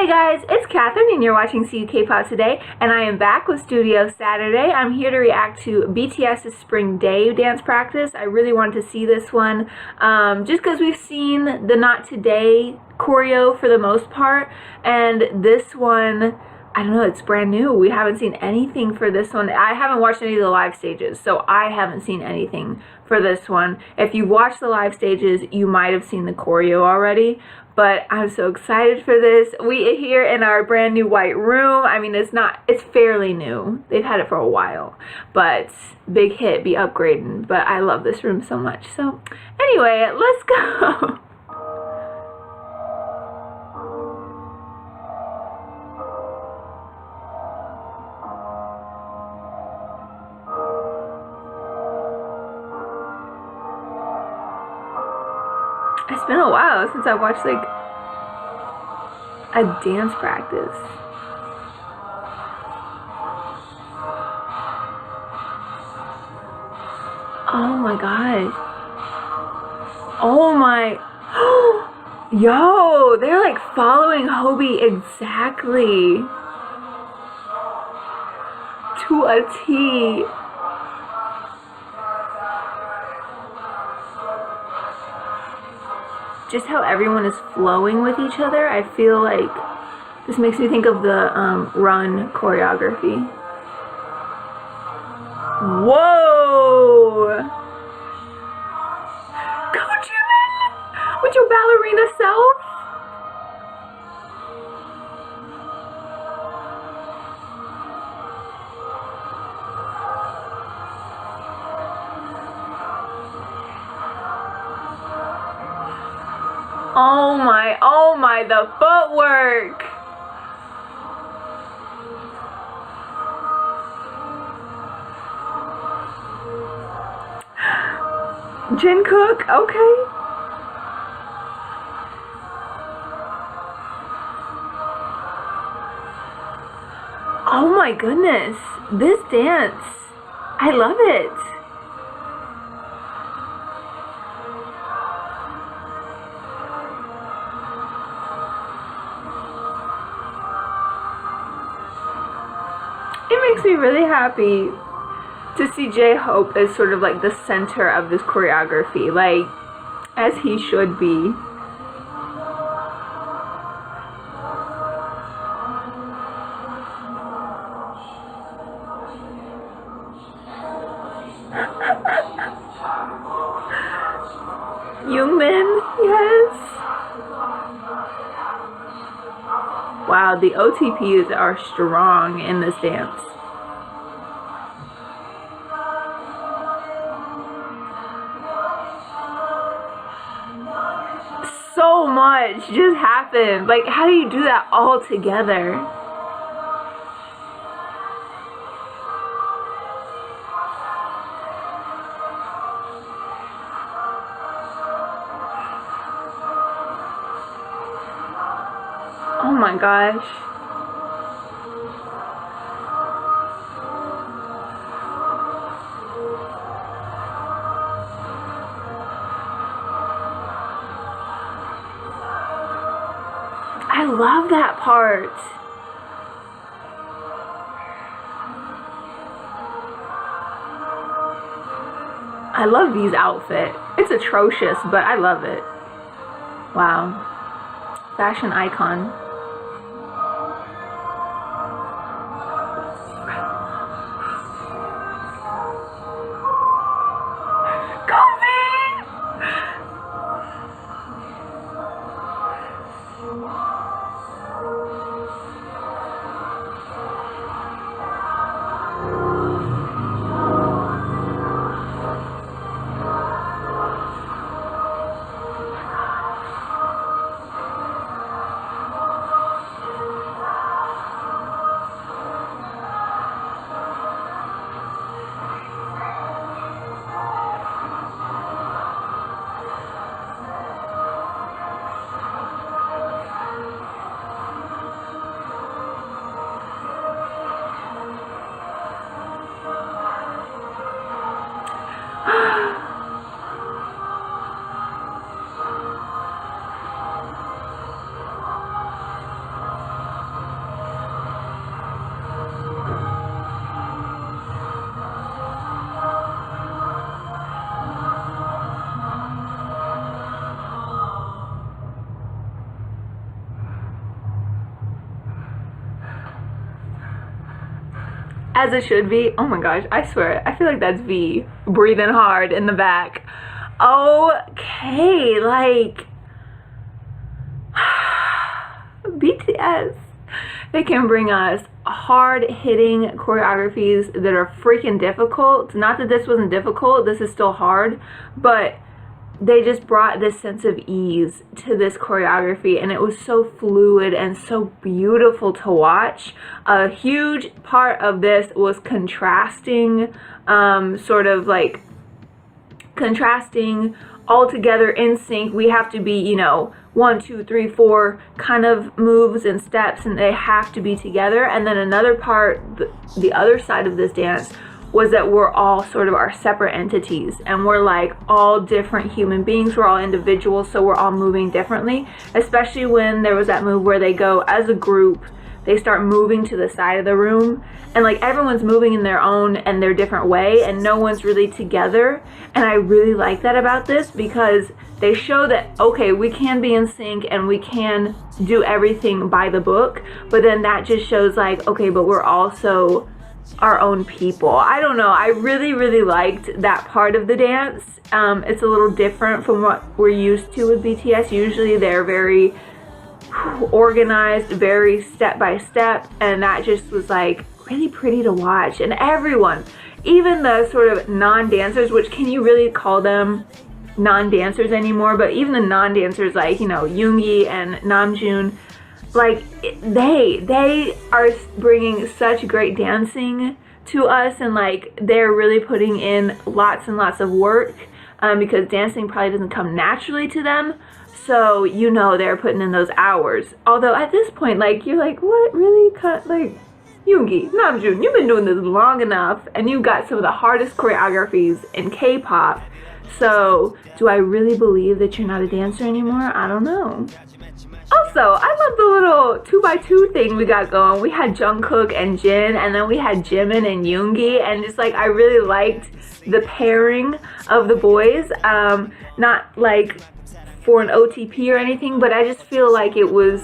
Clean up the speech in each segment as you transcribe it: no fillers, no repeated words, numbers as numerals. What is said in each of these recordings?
Hey guys, it's Catherine and you're watching CUKpop Today, and I am back with Studio Saturday. I'm here to react to BTS's Spring Day dance practice. I really wanted to see this one just because we've seen the Not Today choreo for the most part, and this one, I don't know, it's brand new. We haven't seen anything for this one. I haven't watched any of the live stages, so I haven't seen anything for this one. If you watched the live stages, you might have seen the choreo already, but I'm so excited for this. We are here in our brand new white room. I mean, it's fairly new. They've had it for a while, but big hit, be upgrading. But I love this room so much. So anyway, let's go. It's been a while since I watched like a dance practice. Oh my god. Oh my. Yo, they're like following Hobie exactly to a T. Just how everyone is flowing with each other, I feel like this makes me think of the Run choreography. Whoa! Go Jimin! With your ballerina self? Oh my, the footwork! Jungkook, okay. Oh my goodness, this dance, I love it. It makes me really happy to see J-Hope as sort of like the center of this choreography, like, as he should be. Youngmin, yes. Wow, the OTPs are strong in this dance. So much just happened. Like, how do you do that all together? Oh my gosh. I love that part. I love V's outfit. It's atrocious, but I love it. Wow. Fashion icon. as it should be. Oh my gosh, I swear, I feel like that's V breathing hard in the back. Okay, like BTS, they can bring us hard-hitting choreographies that are freaking difficult. Not that this wasn't difficult, this is still hard, but they just brought this sense of ease to this choreography, and it was so fluid and so beautiful to watch. A huge part of this was contrasting, sort of like contrasting all together in sync. We have to be, you know, 1, 2, 3, 4 kind of moves and steps, and they have to be together. And then another part, the other side of this dance, was that we're all sort of our separate entities, and we're like all different human beings. We're all individuals, so we're all moving differently, especially when there was that move where they go as a group, they start moving to the side of the room, and like everyone's moving in their own and their different way, and no one's really together. And I really like that about this, because they show that, okay, we can be in sync and we can do everything by the book, but then that just shows like, okay, but we're also our own people. I don't know, I really liked that part of the dance. It's a little different from what we're used to with BTS. Usually they're very organized, very step by step, and that just was like really pretty to watch. And everyone, even the sort of non-dancers, which can you really call them non-dancers anymore, but even the non-dancers like, you know, Yoongi and Namjoon, like they are bringing such great dancing to us, and like they're really putting in lots and lots of work, because dancing probably doesn't come naturally to them, so you know they're putting in those hours. Although at this point, like, you're like, what, really? Like, Yoongi, Namjoon, you've been doing this long enough, and you've got some of the hardest choreographies in K-pop, so do I really believe that you're not a dancer anymore? I don't know. Also, I love the little 2x2 thing we got going. We had Jungkook and Jin, and then we had Jimin and Yoongi, and just like, I really liked the pairing of the boys. Not like for an OTP or anything, but I just feel like it was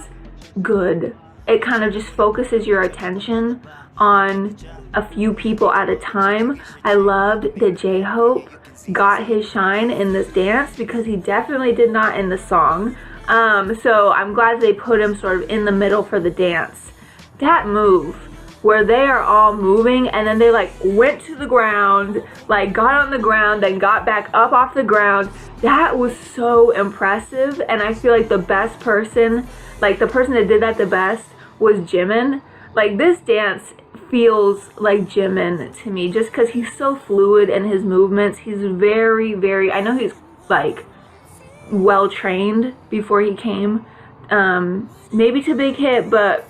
good. It kind of just focuses your attention on a few people at a time. I loved that J-Hope got his shine in this dance, because he definitely did not in the song. So I'm glad they put him sort of in the middle for the dance. That move where they are all moving, and then they like went to the ground, like got on the ground, then got back up off the ground, that was so impressive. And I feel like the best person, like the person that did that the best, was Jimin. Like, this dance feels like Jimin to me, just because he's so fluid in his movements. He's very, I know he's like well trained before he came maybe to Big Hit, but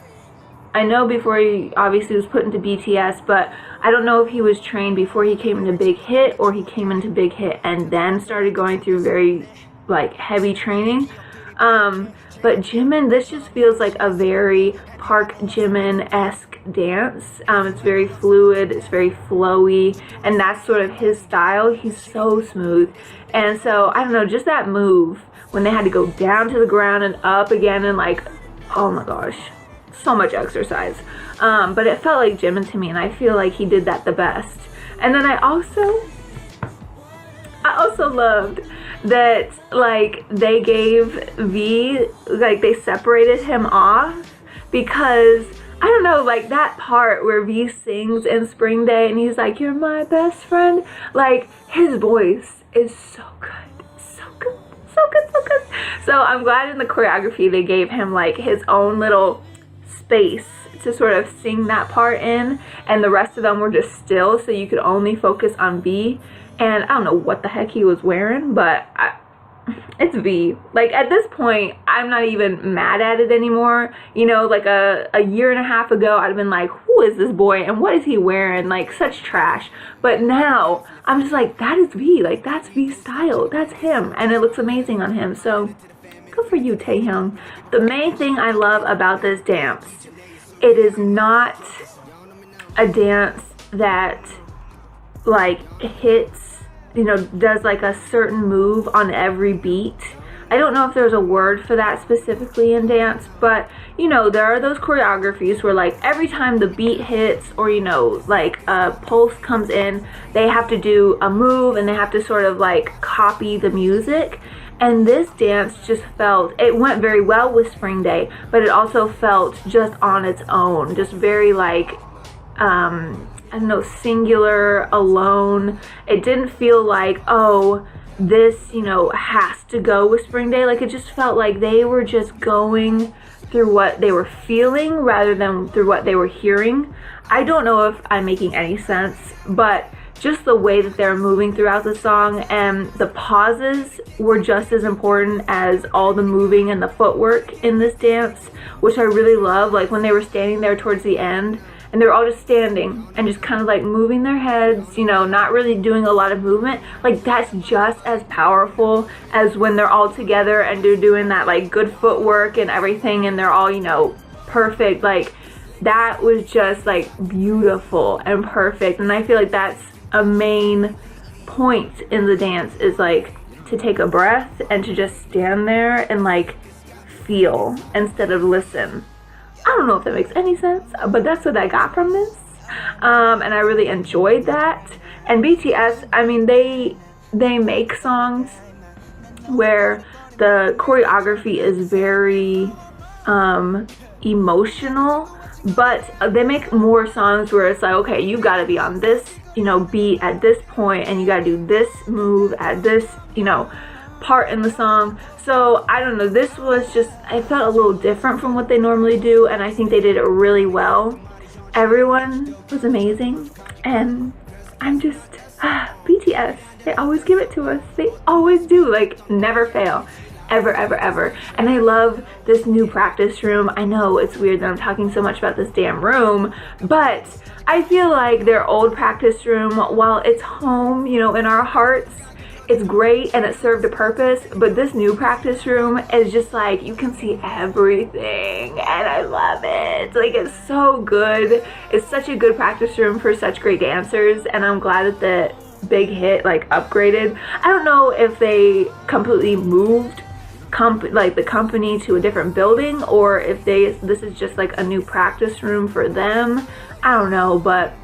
I know before he obviously was put into BTS, but I don't know if he was trained before he came into Big Hit, or he came into Big Hit and then started going through very like heavy training. But Jimin, this just feels like a very Park Jimin-esque dance. It's very fluid, it's very flowy, and that's sort of his style. He's so smooth. And so, I don't know, just that move when they had to go down to the ground and up again, and like, oh my gosh, so much exercise. But it felt like Jimin to me, and I feel like he did that the best. And then I also loved that like they gave V, like they separated him off, because I don't know, like that part where V sings in Spring Day and he's like, you're my best friend, like his voice is so good, so good, so good, so good. So I'm glad in the choreography they gave him like his own little space to sort of sing that part in, and the rest of them were just still, so you could only focus on V. And I don't know what the heck he was wearing, but it's V. Like, at this point, I'm not even mad at it anymore. You know, like a year and a half ago, I'd have been like, who is this boy and what is he wearing? Like, such trash. But now, I'm just like, that is V. Like, that's V's style. That's him. And it looks amazing on him. So, good for you, Taehyung. The main thing I love about this dance, it is not a dance that like hits, you know, does like a certain move on every beat. I don't know if there's a word for that specifically in dance, but you know, there are those choreographies where like every time the beat hits or you know, like a pulse comes in, they have to do a move and they have to sort of like copy the music. And this dance just felt, it went very well with Spring Day, but it also felt just on its own, just very like, I don't know, singular, alone. It didn't feel like, oh, this, you know, has to go with Spring Day. Like, it just felt like they were just going through what they were feeling rather than through what they were hearing. I don't know if I'm making any sense, but just the way that they're moving throughout the song, and the pauses were just as important as all the moving and the footwork in this dance, which I really love. Like when they were standing there towards the end and they're all just standing and just kind of like moving their heads, you know, not really doing a lot of movement. Like that's just as powerful as when they're all together and they're doing that like good footwork and everything and they're all, you know, perfect. Like that was just like beautiful and perfect. And I feel like that's a main point in the dance, is like to take a breath and to just stand there and like feel instead of listen. I don't know if that makes any sense, but that's what I got from this. And I really enjoyed that. And BTS, I mean, they make songs where the choreography is very emotional, but they make more songs where it's like, okay, you gotta be on this, you know, beat at this point, and you gotta do this move at this, you know, part in the song. So I don't know, this was just, I felt a little different from what they normally do, and I think they did it really well. Everyone was amazing, and I'm just, BTS, they always give it to us. They always do, like, never fail. Ever, ever, ever. And I love this new practice room. I know it's weird that I'm talking so much about this damn room, but I feel like their old practice room, while it's home, you know, in our hearts, it's great and it served a purpose, but this new practice room is just like, you can see everything and I love it. Like, it's so good. It's such a good practice room for such great dancers, and I'm glad that the Big Hit like upgraded. I don't know if they completely moved the company to a different building, or if this is just like a new practice room for them. I don't know, but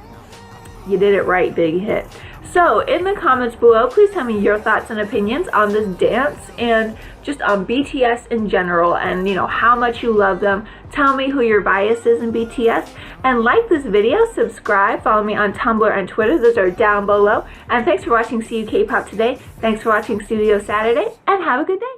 you did it right, Big Hit. So in the comments below, please tell me your thoughts and opinions on this dance and just on BTS in general, and you know, how much you love them. Tell me who your bias is in BTS, and like this video, subscribe, follow me on Tumblr and Twitter. Those are down below. And thanks for watching CUKpop Today. Thanks for watching Studio Saturday, and have a good day.